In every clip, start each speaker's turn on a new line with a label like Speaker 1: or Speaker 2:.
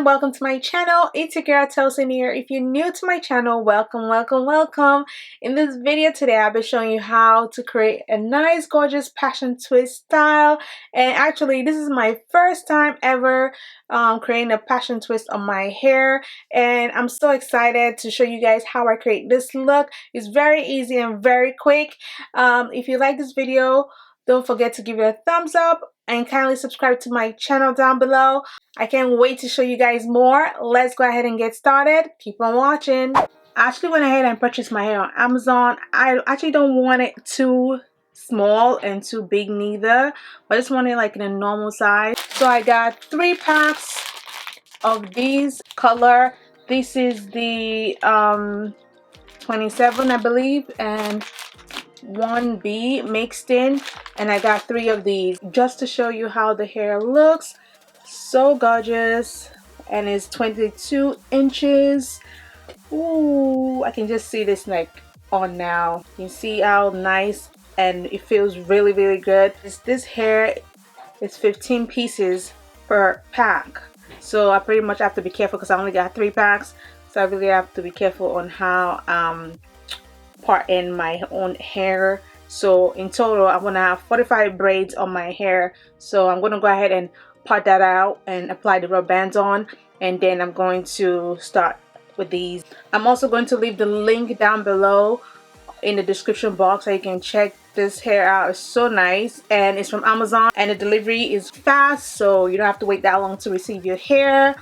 Speaker 1: and welcome to my channel. It's your girl Tosin here. If you're new to my channel, welcome. In this video today, I'll be showing you how to create a nice gorgeous passion twist style. And actually this is my first time ever creating a passion twist on my hair, and I'm so excited to show you guys how I create this look. It's very easy and very quick. If you like this video, don't forget to give it a thumbs up and kindly subscribe to my channel down below. I can't wait to show you guys more. Let's go ahead and get started. Keep on watching. I actually went ahead and purchased my hair on Amazon. I actually don't want it too small and too big neither. I just want it like in a normal size. So I got 3 packs of these color. This is the 27, I believe, and 1B mixed in, and I got 3 of these just to show you how the hair looks. So gorgeous, and it's 22 inches. Ooh, I can just see this like on now. You can see how nice, and it feels really good. This hair is 15 pieces per pack, so I pretty much have to be careful because I only got 3 packs, so I really have to be careful on how part in my own hair. So in total I'm gonna have 45 braids on my hair, so I'm gonna go ahead and part that out and apply the rubber bands on, and then I'm going to start with these. I'm also going to leave the link down below in the description box so you can check this hair out. It's so nice, and it's from Amazon, and the delivery is fast, so you don't have to wait that long to receive your hair.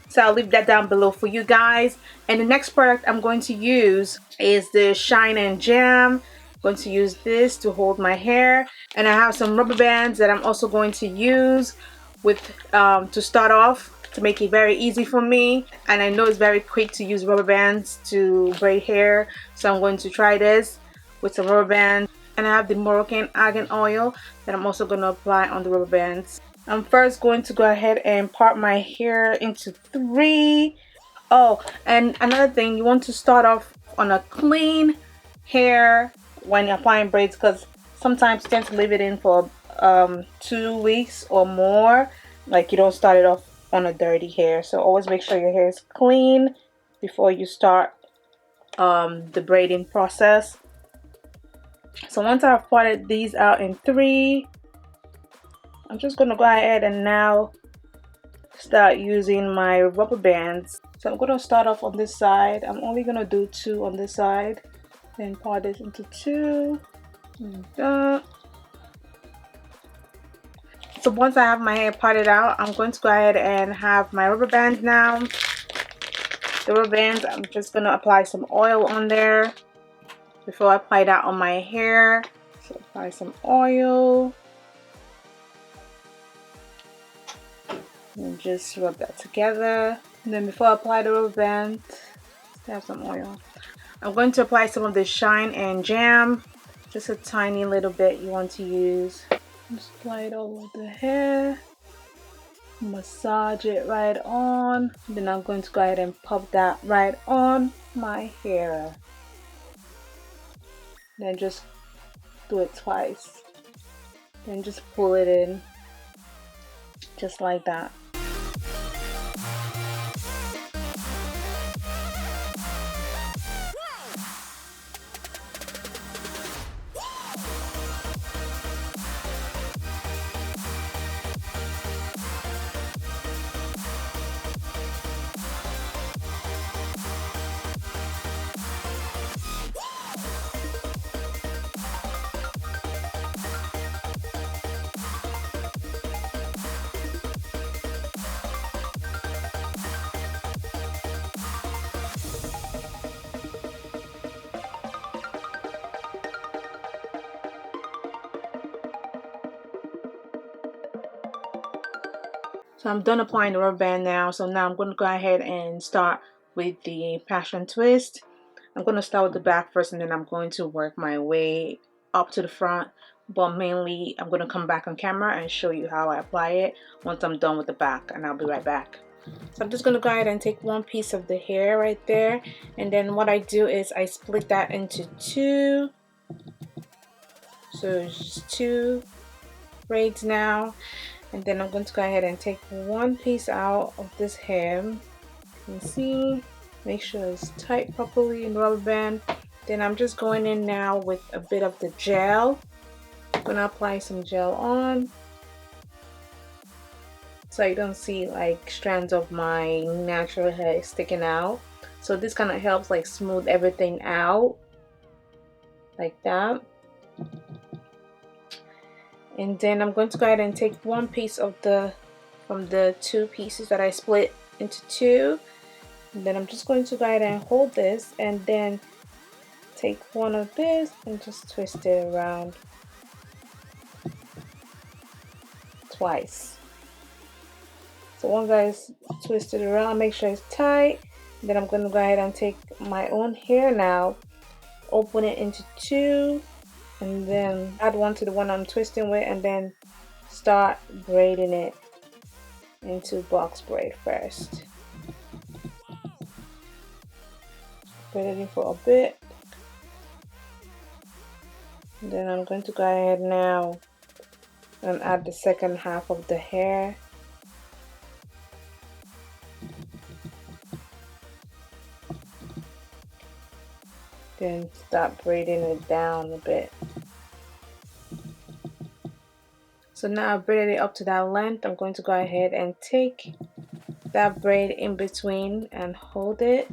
Speaker 1: So I'll leave that down below for you guys. And the next product I'm going to use is the Shine and Jam. I'm going to use this to hold my hair, and I have some rubber bands that I'm also going to use with to start off, to make it very easy for me. And I know it's very quick to use rubber bands to braid hair, so I'm going to try this with some rubber bands. And I have the Moroccan argan oil that I'm also going to apply on the rubber bands. I'm first going to go ahead and part my hair into 3. Oh, and another thing, you want to start off on a clean hair when you're applying braids, because sometimes you tend to leave it in for 2 weeks or more. Like, you don't start it off on a dirty hair, so always make sure your hair is clean before you start the braiding process. So once I've parted these out in 3, I'm just gonna go ahead and now start using my rubber bands. So I'm gonna start off on this side. I'm only gonna do 2 on this side, then part this into 2. So once I have my hair parted out, I'm going to go ahead and have my rubber bands now. The rubber bands, I'm just gonna apply some oil on there before I apply that on my hair. So apply some oil and just rub that together. And then before I apply the rubber band, have some oil. I'm going to apply some of the Shine and Jam, just a tiny little bit you want to use. Just apply it all over the hair, massage it right on. Then I'm going to go ahead and pop that right on my hair. Then just do it twice. Then just pull it in, just like that. So I'm done applying the rubber band now. So now I'm going to go ahead and start with the passion twist. I'm going to start with the back first, and then I'm going to work my way up to the front. But mainly I'm going to come back on camera and show you how I apply it once I'm done with the back, and I'll be right back. So I'm just going to go ahead and take one piece of the hair right there, and then what I do is I split that into 2. So it's just 2 braids now. And then I'm going to go ahead and take one piece out of this hair. You can see, make sure it's tight properly in rubber band. Then I'm just going in now with a bit of the gel. I'm gonna apply some gel on so you don't see like strands of my natural hair sticking out. So this kind of helps like smooth everything out like that. And then I'm going to go ahead and take one piece of from the two pieces that I split into two. And then I'm just going to go ahead and hold this and then take one of this and just twist it around twice. So once I twist it around, make sure it's tight. Then I'm going to go ahead and take my own hair now, open it into two, and then add one to the one I'm twisting with, and then start braiding it into box braid first. Braid it for a bit. And then I'm going to go ahead now and add the second half of the hair. Then start braiding it down a bit. So now I've braided it up to that length. I'm going to go ahead and take that braid in between and hold it.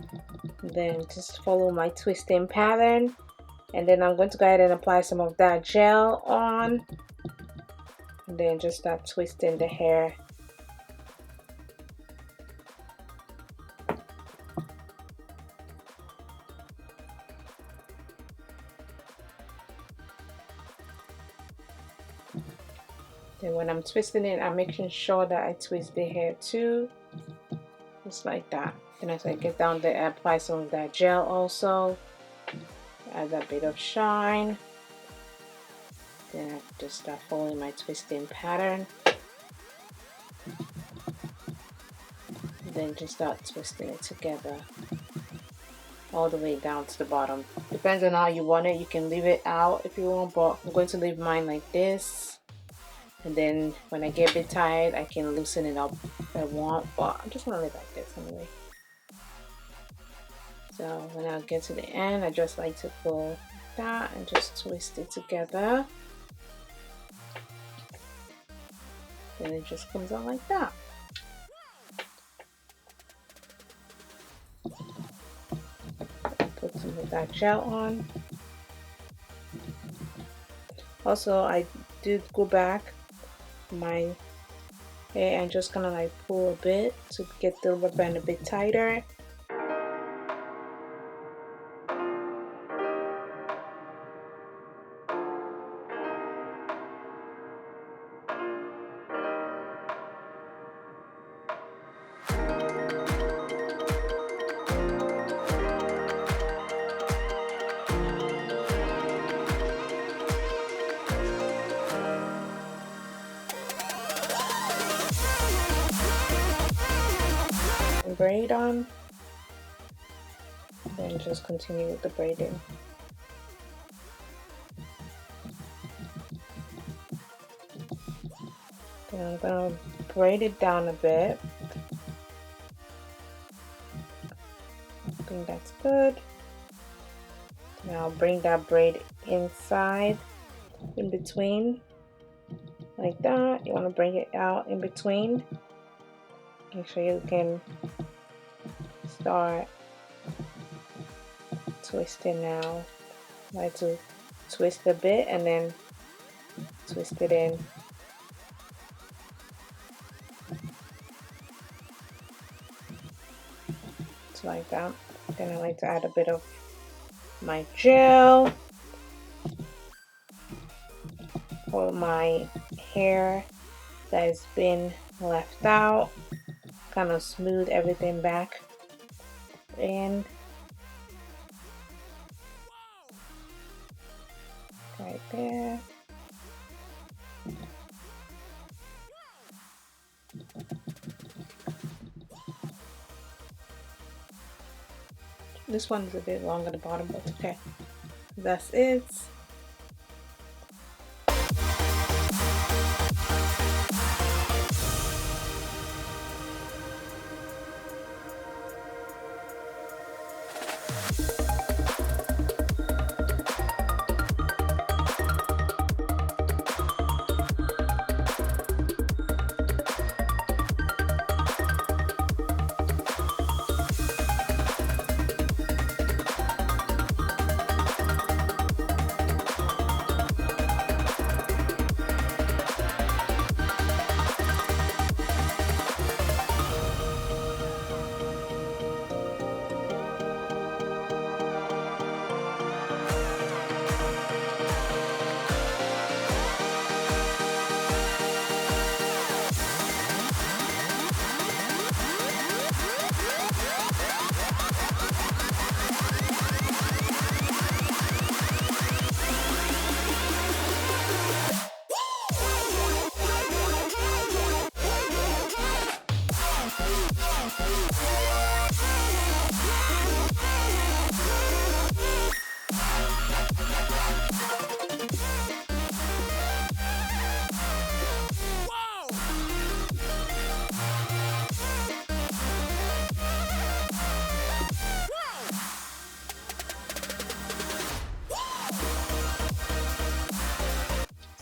Speaker 1: Then just follow my twisting pattern. And then I'm going to go ahead and apply some of that gel on. And then just start twisting the hair. Then when I'm twisting it, I'm making sure that I twist the hair too, just like that. Then as I get down there, I apply some of that gel also, add a bit of shine. Then I just start following my twisting pattern. Then just start twisting it together all the way down to the bottom. Depends on how you want it. You can leave it out if you want, but I'm going to leave mine like this. And then when I get a bit tired, I can loosen it up if I want, but I'm just gonna leave it like this anyway. So when I get to the end, I just like to pull that and just twist it together. Then it just comes out like that. Put some of that gel on. Also, I did go back my hair and just kind of like pull a bit to get the rubber band a bit tighter. Braid on, then just continue with the braiding. Then I'm gonna braid it down a bit. I think that's good. Now bring that braid inside, in between, like that. You want to bring it out in between. Make sure you can start twisting now. I like to twist a bit and then twist it in. Just like that. Then I like to add a bit of my gel for my hair that has been left out. Kind of smooth everything back in. Right there. This one is a bit long at the bottom, but okay. That's it.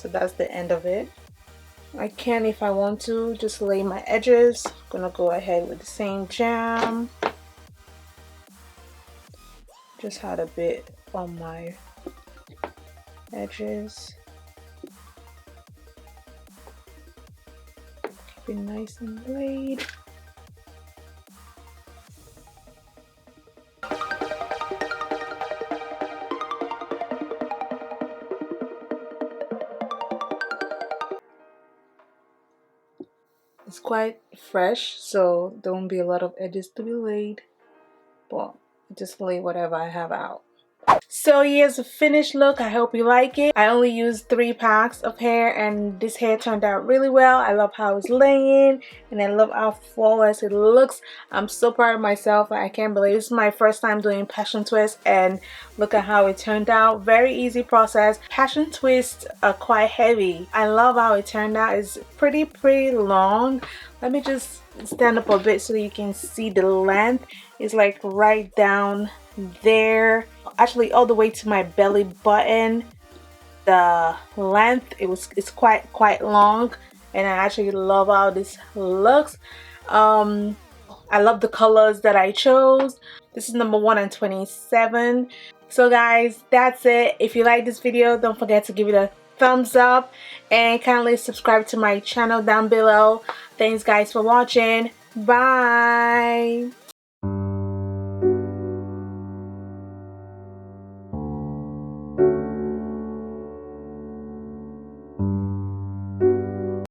Speaker 1: So that's the end of it. I can, if I want to, just lay my edges. I'm gonna go ahead with the same jam. Just had a bit on my edges. Keep it nice and laid. It's quite fresh, so there won't be a lot of edges to be laid, but just lay whatever I have out. So here's a finished look. I hope you like it. I only used 3 packs of hair and this hair turned out really well. I love how it's laying and I love how flawless it looks. I'm so proud of myself. I can't believe this is my first time doing passion twist and look at how it turned out. Very easy process. Passion twists are quite heavy. I love how it turned out. It's pretty long. Let me just stand up a bit so you can see the length. It's like right down there, actually all the way to my belly button. The length, it's quite long, and I actually love how this looks. I love the colors that I chose. This is number 1 and 27. So guys, that's it. If you like this video, don't forget to give it a thumbs up and kindly subscribe to my channel down below. Thanks guys for watching. Bye.